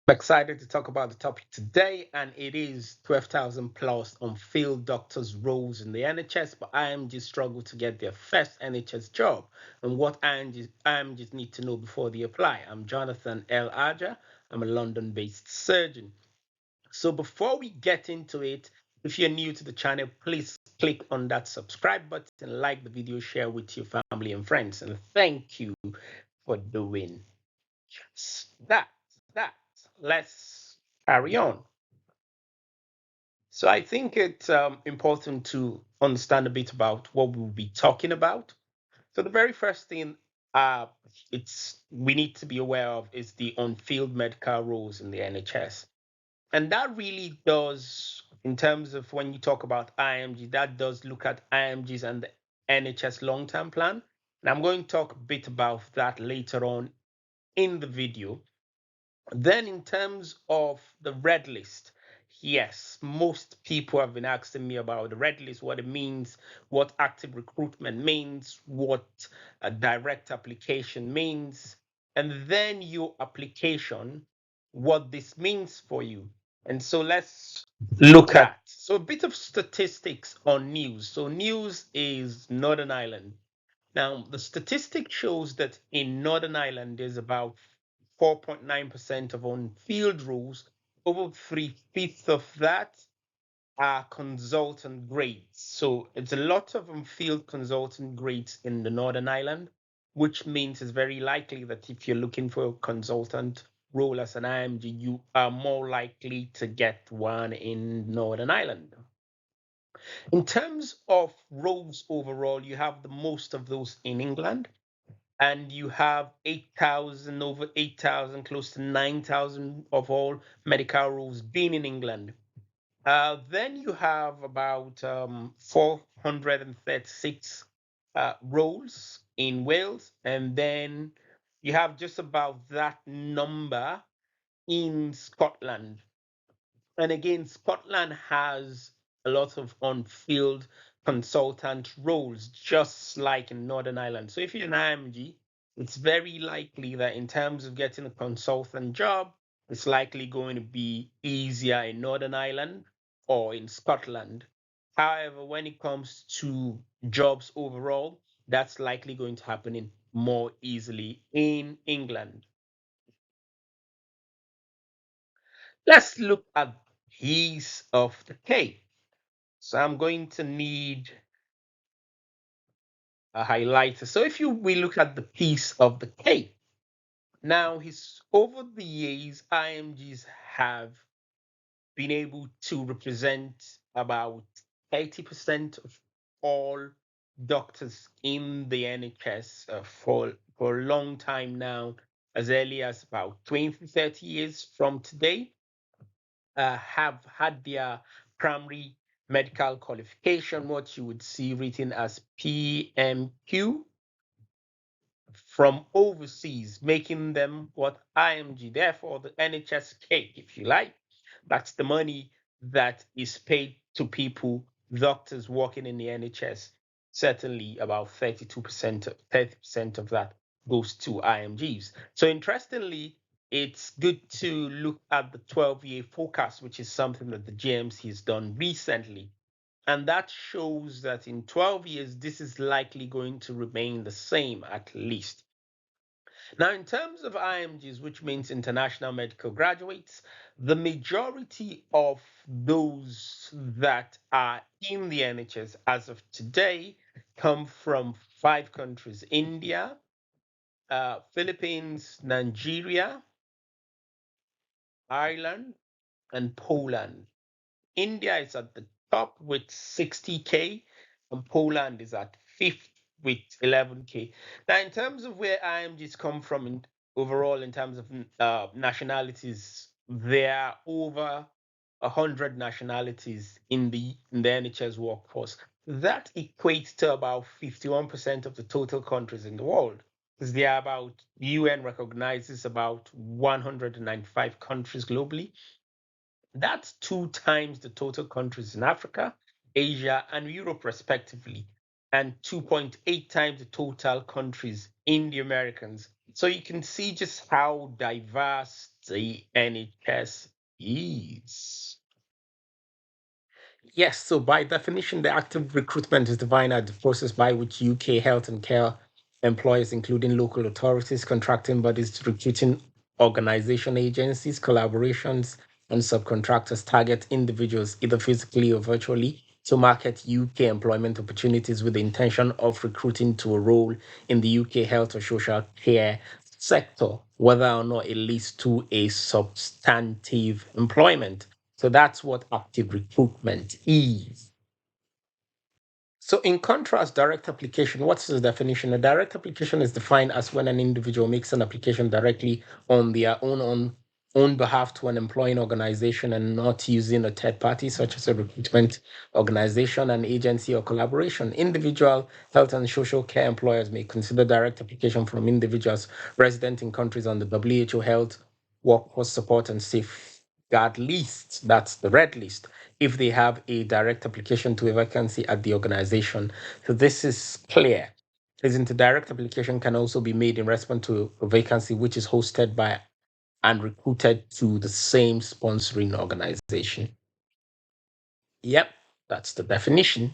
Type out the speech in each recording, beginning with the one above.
I'm excited to talk about the topic today, and it is 12,000 plus unfilled doctors' roles in the NHS, but IMGs struggle to get their first NHS job, and what IMGs need to know before they apply. I'm Jonathan L. Aja. I'm a London based surgeon. So, before we get into it, if you're new to the channel, please click on that subscribe button, like the video, share with your family and friends, and thank you for doing that. That. Let's carry on. So I think it's important to understand a bit about what we'll be talking about. So the very first thing it's we need to be aware of is the on-field medical roles in the NHS. And that really does, in terms of when you talk about IMG, that does look at IMGs and the NHS long-term plan. And I'm going to talk a bit about that later on in the video. Then, in terms of the red list, yes, most people have been asking me about the red list, what it means, what active recruitment means, what a direct application means, and then your application, what this means for you. And so let's look at so a bit of statistics on news. So news is Northern Ireland. Now, the statistic shows that in Northern Ireland, there's about 4.9% of on-field roles. Over three-fifths of that are consultant grades. So it's a lot of on-field consultant grades in the Northern Ireland, which means it's very likely that if you're looking for a consultant role as an IMG, you are more likely to get one in Northern Ireland. In terms of roles overall, you have the most of those in England, and you have 8,000, over 8,000, close to 9,000 of all medical roles being in England. Then you have about 436 roles in Wales, and then you have just about that number in Scotland. And again, Scotland has a lot of on-field consultant roles, just like in Northern Ireland. So if you're an IMG, it's very likely that in terms of getting a consultant job, it's likely going to be easier in Northern Ireland or in Scotland. However, when it comes to jobs overall, that's likely going to happen in more easily in England. Let's look at piece of the cake. So I'm going to need a highlighter. So if we look at the piece of the cake, now his over the years, IMGs have been able to represent about 80% of all doctors in the NHS for a long time now, as early as about 20, 30 years from today. Have had their primary medical qualification, what you would see written as PMQ, from overseas, making them what IMG, therefore the NHS cake, if you like. That's the money that is paid to people, doctors working in the NHS. Certainly about 30% of that goes to IMGs. So interestingly, it's good to look at the 12-year forecast, which is something that the GMC has done recently. And that shows that in 12 years, this is likely going to remain the same at least. Now, in terms of IMGs, which means international medical graduates, the majority of those that are in the NHS as of today come from 5 countries: India, Philippines, Nigeria, Ireland, and Poland. India is at the top with 60K, and Poland is at fifth with 11K. Now, in terms of where IMGs come from overall, in terms of nationalities, there are over 100 nationalities in the NHS workforce. That equates to about 51% of the total countries in the world. Because there are about, UN recognizes about 195 countries globally. That's 2 times the total countries in Africa, Asia, and Europe, respectively, and 2.8 times the total countries in the Americas. So you can see just how diverse the NHS is? Yes, so by definition, the active recruitment is defined as the process by which UK health and care employers, including local authorities, contracting bodies, recruiting organization agencies, collaborations, and subcontractors target individuals, either physically or virtually, to market UK employment opportunities with the intention of recruiting to a role in the UK health or social care sector, whether or not it leads to a substantive employment. So that's what active recruitment is. So, in contrast, direct application, what's the definition? A direct application is defined as when an individual makes an application directly on their own behalf to an employing organization and not using a third party, such as a recruitment organization, an agency, or collaboration. Individual health and social care employers may consider direct application from individuals resident in countries on the WHO Health Workforce Support and Safeguard list. That's the red list if they have a direct application to a vacancy at the organization. So this is clear. Isn't a direct application can also be made in response to a vacancy which is hosted by and recruited to the same sponsoring organization. Yep, that's the definition.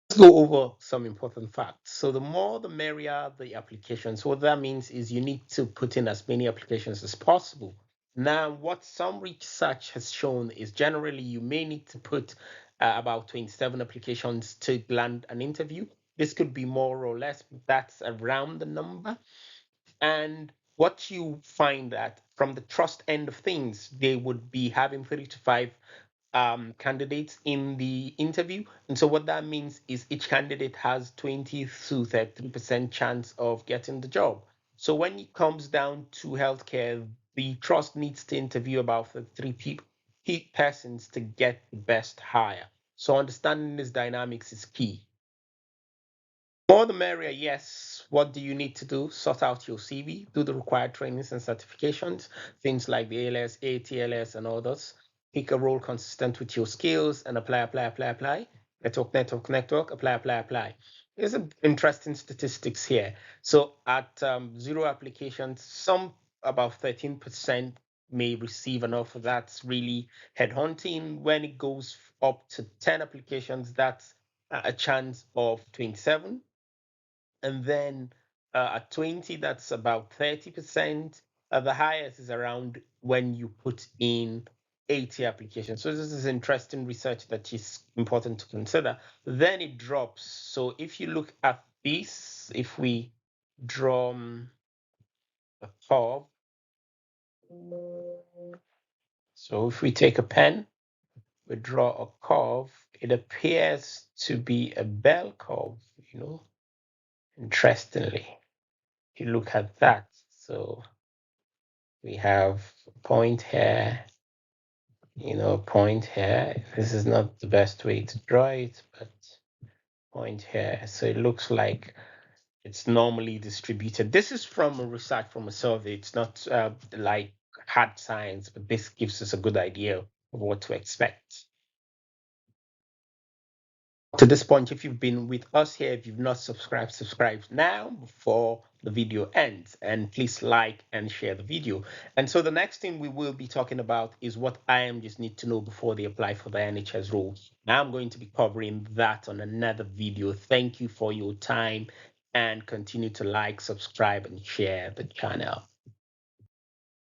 Let's go over some important facts. So the more the merrier the applications. What that means is you need to put in as many applications as possible. Now, what some research has shown is generally you may need to put about 27 applications to land an interview. This could be more or less, but that's around the number. And what you find that from the trust end of things, they would be having 3 to 5 candidates in the interview. And so what that means is each candidate has 20 to 30% chance of getting the job. So when it comes down to healthcare, the trust needs to interview about the three people, key persons to get the best hire. So understanding this dynamics is key. More the merrier, yes. What do you need to do? Sort out your CV, do the required trainings and certifications, things like the ALS, ATLS, and others. Pick a role consistent with your skills and apply, apply, apply, apply. Network, network, network, apply, apply, apply. There's some interesting statistics here. So at zero applications, some about 13% may receive an offer. That's really headhunting. When it goes up to 10 applications, that's a chance of 27, and then at 20, that's about 30%. The highest is around when you put in 80 applications. So this is interesting research that is important to consider. Then it drops. So if you look at this, if we draw a curve, so if we take a pen, we draw a curve, it appears to be a bell curve, interestingly. If you look at that, so we have a point here, a point here. This is not the best way to draw it, but point here. So it looks like it's normally distributed. This is from a research from a survey. It's not like hard science, but this gives us a good idea of what to expect. To this point, if you've been with us here, if you've not subscribed, subscribe now before the video ends, and please like and share the video. And so the next thing we will be talking about is what IMGs need to know before they apply for the NHS role. Now I'm going to be covering that on another video. Thank you for your time, and continue to like, subscribe, and share the channel.